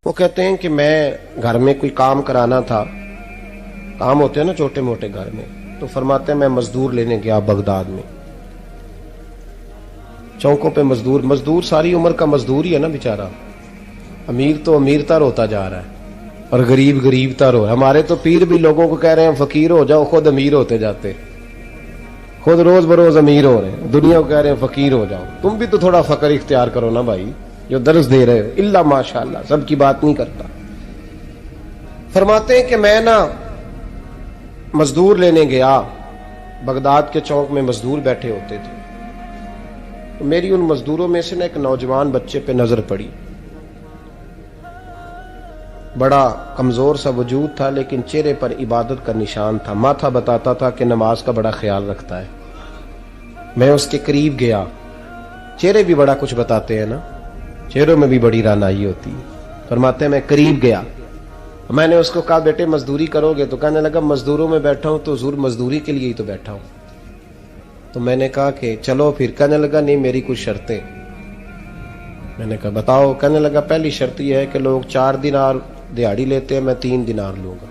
وہ کہتے ہیں کہ میں گھر میں کوئی کام کرانا تھا، کام ہوتے ہیں نا چھوٹے موٹے گھر میں، تو فرماتے ہیں میں مزدور لینے گیا بغداد میں، چوکوں پہ مزدور ساری عمر کا مزدور ہی ہے نا بیچارہ، امیر تو امیر تر ہوتا جا رہا ہے اور غریب تر ہو. ہمارے تو پیر بھی لوگوں کو کہہ رہے ہیں فقیر ہو جاؤ، خود امیر ہوتے جاتے، خود روز بروز امیر ہو رہے ہیں، دنیا کو کہہ رہے ہیں فقیر ہو جاؤ. تم بھی تو تھوڑا فقر اختیار کرو نا بھائی، جو درس دے رہے ہو. اللہ ماشاءاللہ سب کی بات نہیں کرتا. فرماتے ہیں کہ میں نا مزدور لینے گیا، بغداد کے چوک میں مزدور بیٹھے ہوتے تھے، تو میری ان مزدوروں میں سے نا ایک نوجوان بچے پہ نظر پڑی. بڑا کمزور سا وجود تھا لیکن چہرے پر عبادت کا نشان تھا، ماتھا بتاتا تھا کہ نماز کا بڑا خیال رکھتا ہے. میں اس کے قریب گیا، چہرے بھی بڑا کچھ بتاتے ہیں نا، چہروں میں بھی بڑی رانائی ہوتی ہے. فرماتے ہیں میں قریب گیا، میں نے اس کو کہا بیٹے مزدوری کرو گے؟ تو کہنے لگا مزدوروں میں بیٹھا ہوں تو حضور مزدوری کے لیے ہی تو بیٹھا ہوں. تو میں نے کہا کہ چلو پھر. کہنے لگا نہیں میری کچھ شرطیں. میں نے کہا بتاؤ. کہنے لگا پہلی شرط یہ ہے کہ لوگ 4 دینار دیہاڑی لیتے ہیں، میں 3 دینار لوں گا.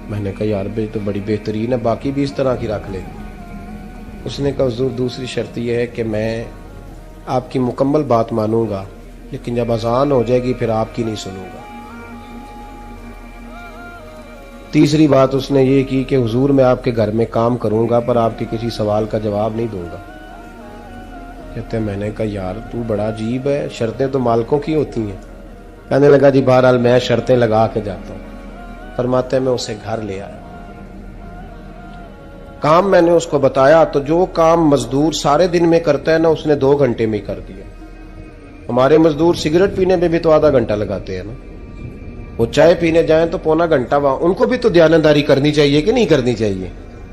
میں نے کہا یار بھائی تو بڑی بہترین ہے، باقی بھی اس طرح کی رکھ لے. اس نے کہا حضور دوسری شرط یہ ہے کہ میں آپ کی مکمل بات مانوں گا لیکن جب اذان ہو جائے گی پھر آپ کی نہیں سنوں گا. تیسری بات اس نے یہ کی کہ حضور میں آپ کے گھر میں کام کروں گا پر آپ کے کسی سوال کا جواب نہیں دوں گا. کہتے ہیں میں نے کہا یار تو بڑا عجیب ہے، شرطیں تو مالکوں کی ہوتی ہیں. کہنے لگا جی بہرحال میں شرطیں لگا کے جاتا ہوں. فرماتے ہیں میں اسے گھر لے آیا، کام میں نے اس کو بتایا تو جو کام مزدور سارے دن میں کرتا ہے نا اس نے 2 گھنٹے میں کر دیا. ہمارے مزدور سگریٹ پینے میں بھی تو آدھا گھنٹہ لگاتے ہیں نا، وہ چائے پینے جائیں تو پونا گھنٹہ وہاں. ان کو بھی تو دیانتداری کرنی چاہیے کہ نہیں کرنی چاہیے؟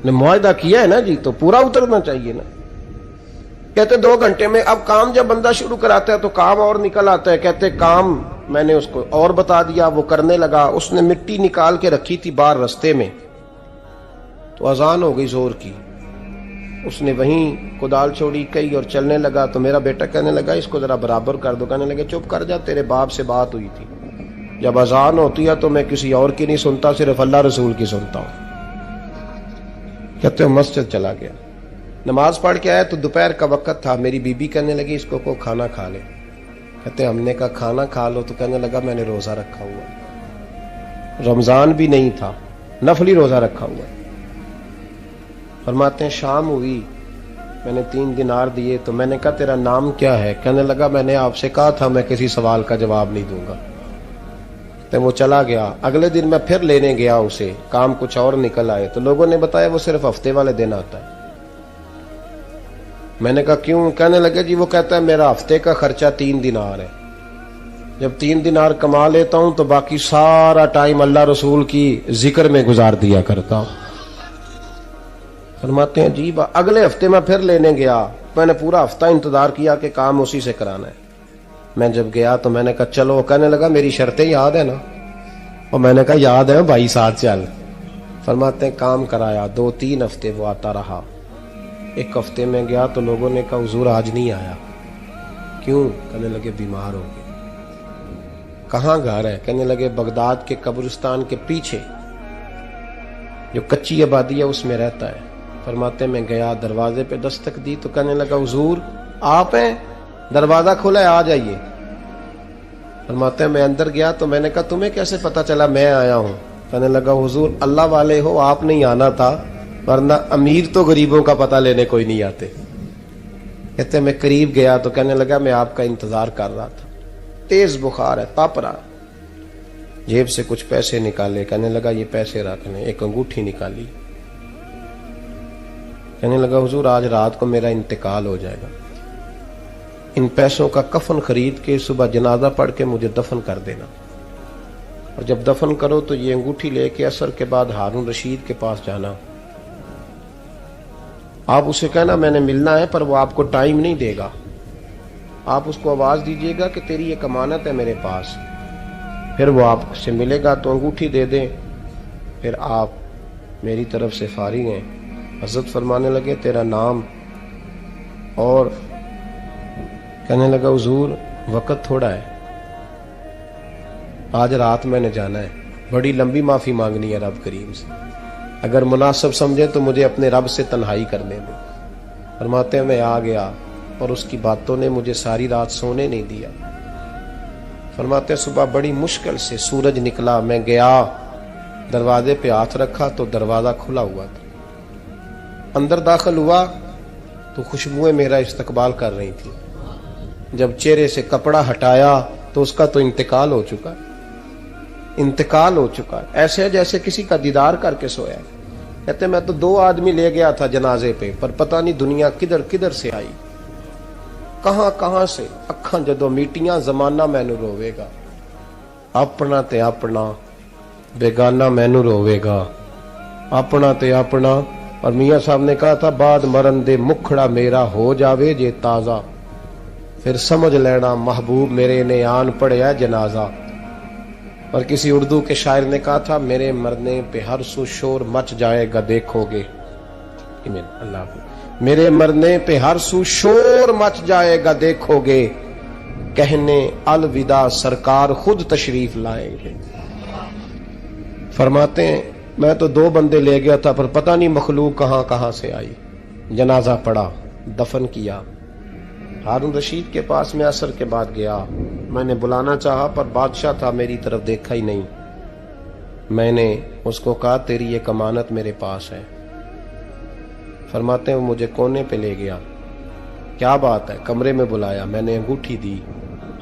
نے معاہدہ کیا ہے نا جی تو پورا اترنا چاہیے نا. کہتے 2 گھنٹے میں. اب کام جب بندہ شروع کراتا ہے تو کام اور نکل آتا ہے. کہتے کام میں نے اس کو اور بتا دیا، وہ کرنے لگا. اس نے مٹی نکال کے رکھی تھی باہر رستے میں، تو اذان ہو گئی زور کی. اس نے وہیں کدال چھوڑی کئی اور چلنے لگا. تو میرا بیٹا کہنے لگا اس کو ذرا برابر کر دو. کہنے لگے چپ کر جا، تیرے باپ سے بات ہوئی تھی، جب اذان ہوتی ہے تو میں کسی اور کی نہیں سنتا، صرف اللہ رسول کی سنتا ہوں. کہتے ہیں مسجد چلا گیا، نماز پڑھ کے آیا تو دوپہر کا وقت تھا. میری بیوی کہنے لگی اس کو کھانا کھا لے. کہتے ہیں ہم نے کہا کھانا کھا لو. تو کہنے لگا میں نے روزہ رکھا ہوا، رمضان بھی نہیں تھا، نفلی روزہ رکھا ہوا. فرماتے ہیں شام ہوئی، میں نے 3 دینار دیے. تو میں نے کہا تیرا نام کیا ہے؟ کہنے لگا میں نے آپ سے کہا تھا میں کسی سوال کا جواب نہیں دوں گا. تو وہ چلا گیا. اگلے دن میں پھر لینے گیا اسے، کام کچھ اور نکل آئے. تو لوگوں نے بتایا وہ صرف ہفتے والے دن آتا ہے. میں نے کہا کیوں؟ کہنے لگے جی وہ کہتا ہے میرا ہفتے کا خرچہ 3 دینار ہے، جب 3 دینار کما لیتا ہوں تو باقی سارا ٹائم اللہ رسول کی ذکر میں گزار دیا کرتا ہوں. فرماتے ہیں عجیب. اگلے ہفتے میں پھر لینے گیا، میں نے پورا ہفتہ انتظار کیا کہ کام اسی سے کرانا ہے. میں جب گیا تو میں نے کہا چلو. کہنے لگا میری شرطیں یاد ہے نا؟ اور میں نے کہا یاد ہے بھائی ساتھ چل. فرماتے ہیں کام کرایا. 2-3 ہفتے وہ آتا رہا. ایک ہفتے میں گیا تو لوگوں نے کہا حضور آج نہیں آیا. کیوں؟ کہنے لگے بیمار ہو گئے. کہاں گھر ہے؟ کہنے لگے بغداد کے قبرستان کے پیچھے جو کچی آبادی ہے اس میں رہتا ہے. فرماتے میں گیا، دروازے پہ دستک دی تو کہنے لگا حضور آپ ہیں؟ دروازہ کھلا ہے، آ جائیے. فرماتے ہیں میں اندر گیا تو میں نے کہا تمہیں کیسے پتا چلا میں آیا ہوں؟ کہنے لگا حضور اللہ والے ہو، آپ نہیں آنا تھا، ورنہ امیر تو غریبوں کا پتہ لینے کوئی نہیں آتے. کہتے میں قریب گیا تو کہنے لگا میں آپ کا انتظار کر رہا تھا، تیز بخار ہے، تپ رہا. جیب سے کچھ پیسے نکالے. کہنے لگا یہ پیسے رکھ لیں. ایک انگوٹھی نکالی. کہنے لگا حضور آج رات کو میرا انتقال ہو جائے گا، ان پیسوں کا کفن خرید کے صبح جنازہ پڑھ کے مجھے دفن کر دینا، اور جب دفن کرو تو یہ انگوٹھی لے کے عصر کے بعد ہارون رشید کے پاس جانا. آپ اسے کہنا میں نے ملنا ہے پر وہ آپ کو ٹائم نہیں دے گا. آپ اس کو آواز دیجئے گا کہ تیری ایک امانت ہے میرے پاس. پھر وہ آپ سے ملے گا تو انگوٹھی دے دیں. پھر آپ میری طرف سے فارغ ہیں. حضرت فرمانے لگے تیرا نام؟ اور کہنے لگا حضور وقت تھوڑا ہے، آج رات میں نے جانا ہے، بڑی لمبی معافی مانگنی ہے رب کریم سے، اگر مناسب سمجھے تو مجھے اپنے رب سے تنہائی کرنے دیں. فرماتے ہیں میں آ گیا اور اس کی باتوں نے مجھے ساری رات سونے نہیں دیا. فرماتے ہیں صبح بڑی مشکل سے سورج نکلا، میں گیا دروازے پہ ہاتھ رکھا تو دروازہ کھلا ہوا تھا. اندر داخل ہوا تو خوشبوئیں میرا استقبال کر رہی تھی. جب چہرے سے کپڑا ہٹایا تو اس کا تو انتقال ہو چکا، انتقال ہو چکا، ایسے جیسے کسی کا دیدار کر کے سویا. کہتے میں تو 2 آدمی لے گیا تھا جنازے پہ، پر پتہ نہیں دنیا کدھر کدھر سے آئی، کہاں کہاں سے. اکھاں جدو میٹیاں زمانہ مینو روے گا، اپنا تے اپنا بیگانہ مینو روے گا، اپنا تے اپنا. اور میاں صاحب نے کہا تھا بعد مرن دے مکھڑا میرا ہو جاوے جے تازہ، پھر سمجھ لینا محبوب میرے نے آن پڑیا جنازہ. اور کسی اردو کے شاعر نے کہا تھا میرے مرنے پہ ہر سو شور مچ جائے گا دیکھو گے. اللہ میرے مرنے پہ ہر سو شور مچ جائے گا دیکھو گے، کہنے الوداع سرکار خود تشریف لائیں گے. فرماتے ہیں میں تو 2 بندے لے گیا تھا پر پتہ نہیں مخلوق کہاں کہاں سے آئی. جنازہ پڑا، دفن کیا. ہارون رشید کے پاس میں عصر کے بعد گیا، میں نے بلانا چاہا پر بادشاہ تھا، میری طرف دیکھا ہی نہیں. میں نے اس کو کہا تیری ایک امانت میرے پاس ہے. فرماتے ہیں وہ مجھے کونے پہ لے گیا. کیا بات ہے؟ کمرے میں بلایا، میں نے انگوٹھی دی.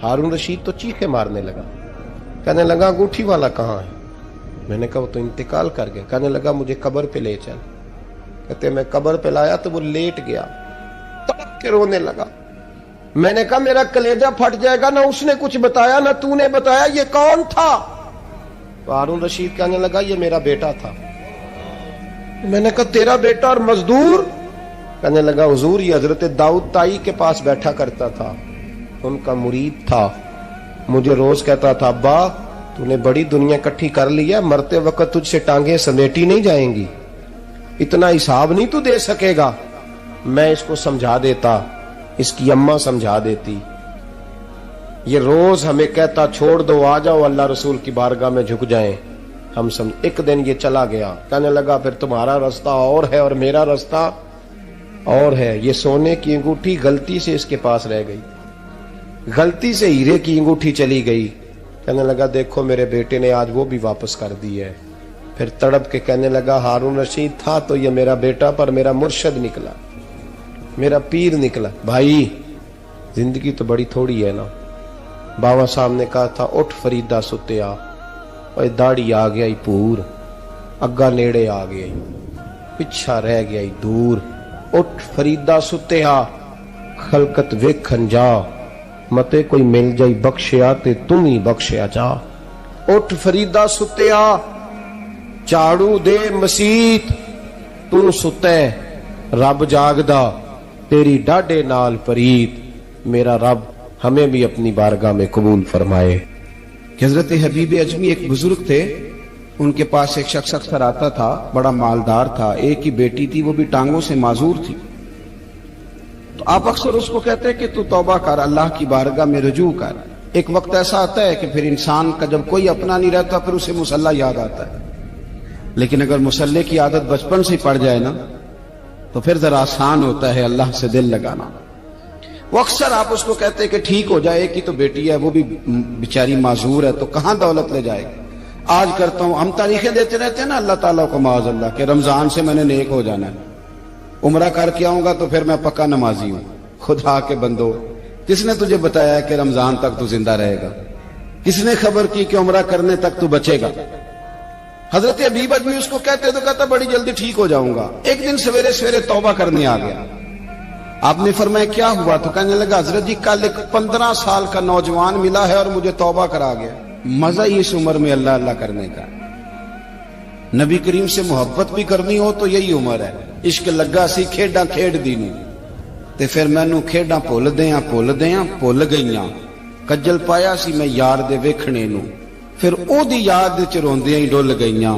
ہارون رشید تو چیخے مارنے لگا، کہنے لگا انگوٹھی والا کہاں ہے؟ میں نے کہا وہ تو انتقال کر گیا. کہنے لگا مجھے قبر پہ لے چل. کہتے میں قبر پہ لایا تو وہ لیٹ گیا، تڑپ کے رونے لگا. میں نے کہا میرا کلیجہ پھٹ جائے گا، نہ اس نے کچھ بتایا نہ تو نے بتایا، یہ کون تھا؟ تو ہارون رشید کہنے لگا یہ میرا بیٹا تھا. میں نے کہا تیرا بیٹا اور مزدور؟ کہنے لگا حضور یہ حضرت داؤد تائی کے پاس بیٹھا کرتا تھا، ان کا مرید تھا، مجھے روز کہتا تھا ابا تو نے بڑی دنیا کٹھی کر لیا، مرتے وقت تجھ سے ٹانگیں سمیٹی نہیں جائیں گی، اتنا حساب نہیں تو دے سکے گا. میں اس کو سمجھا دیتا، اس کی اماں سمجھا دیتی. یہ روز ہمیں کہتا چھوڑ دو آ جاؤ اللہ رسول کی بارگاہ میں جھک جائیں. ہم ایک دن یہ چلا گیا، کہنے لگا پھر تمہارا راستہ اور ہے اور میرا راستہ اور ہے. یہ سونے کی انگوٹھی غلطی سے اس کے پاس رہ گئی، غلطی سے ہیرے کی انگوٹھی چلی گئی. کہنے لگا دیکھو میرے بیٹے نے آج وہ بھی واپس کر دی ہے. پھر تڑپ کے کہنے لگا ہارون رشید تھا تو یہ میرا بیٹا پر میرا مرشد نکلا، میرا پیر نکلا. بھائی زندگی تو بڑی تھوڑی ہے نا. بابا صاحب نے کہا تھا اٹھ فریدہ ستیا، اور داڑھی آ گیا پور، اگا نیڑے آ گیا پچھا رہ گیا دور. اٹھ فریدہ ستیا خلقت ویکھن جا، متے کوئی مل جائی بخشیا تے تم ہی بخشیا جا. اٹھ فریدہ ستیا چاڑو دے مسیت، تو ستے رب جاگدا تیری ڈاڈے نال پریت. میرا رب ہمیں بھی اپنی بارگاہ میں قبول فرمائے. کہ حضرت حبیب اجمی ایک بزرگ تھے، ان کے پاس ایک شخص اکثر آتا تھا، بڑا مالدار تھا، ایک ہی بیٹی تھی، وہ بھی ٹانگوں سے معذور تھی. تو آپ اکثر اس کو کہتے ہیں کہ تو توبہ کر، اللہ کی بارگاہ میں رجوع کر. ایک وقت ایسا آتا ہے کہ پھر انسان کا جب کوئی اپنا نہیں رہتا پھر اسے مصلی یاد آتا ہے، لیکن اگر مصلی کی عادت بچپن سے پڑ جائے نا تو پھر ذرا آسان ہوتا ہے اللہ سے دل لگانا. وہ اکثر آپ اس کو کہتے ہیں کہ ٹھیک ہو جائے کہ تو بیٹی ہے، وہ بھی بیچاری معذور ہے، تو کہاں دولت لے جائے گی. آج کرتا ہوں، ہم تاریخیں دیتے رہتے ہیں نا اللہ تعالیٰ کو معاذ اللہ کہ رمضان سے میں نے نیک ہو جانا ہے، عمرہ کر کے آؤں گا تو پھر میں پکا نمازی ہوں. خدا کے بندو، کس نے تجھے بتایا کہ رمضان تک تو زندہ رہے گا؟ کس نے خبر کی کہ عمرہ کرنے تک تو بچے گا؟ حضرت حبیب اجمی اس کو کہتے تو کہتا بڑی جلدی ٹھیک ہو جاؤں گا. ایک دن سویرے سویرے توبہ کرنے آ گیا. آپ نے فرمایا کیا ہوا؟ تو کہنے لگا حضرت جی کل ایک 15 سال کا نوجوان ملا ہے اور مجھے توبہ کرا گیا. مزہ ہی اس عمر میں اللہ اللہ کرنے کا. نبی کریم سے محبت بھی کرنی ہو تو یہی عمر ہے. عشق لگا سی کھیڈاں کھیڈ دی نوں تے پھر مینوں کھیڈاں بھول بھول گئیاں. کجل پایا سی میں یار دے ویکھنے نوں، پھر او دی یاد وچ روندیاں ہی ڈل گئیاں.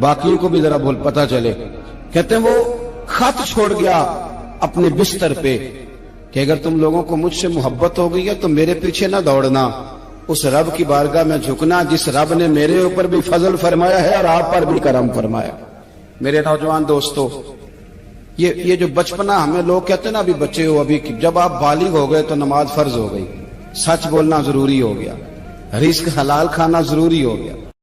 باقیوں کو بھی ذرا بول پتا چلے. کہتے ہیں وہ خط چھوڑ گیا اپنے بستر پہ کہ اگر تم لوگوں کو مجھ سے محبت ہو گئی ہے تو میرے پیچھے نہ دوڑنا, اس رب کی بارگاہ میں جھکنا جس رب نے میرے اوپر بھی فضل فرمایا ہے اور آپ پر بھی کرم فرمایا. میرے نوجوان دوستو, یہ جو بچپنا ہمیں لوگ کہتے ہیں نا ابھی بچے ہو, ابھی جب آپ بالغ ہو گئے تو نماز فرض ہو گئی, سچ بولنا ضروری ہو گیا, رزق حلال کھانا ضروری ہو گیا,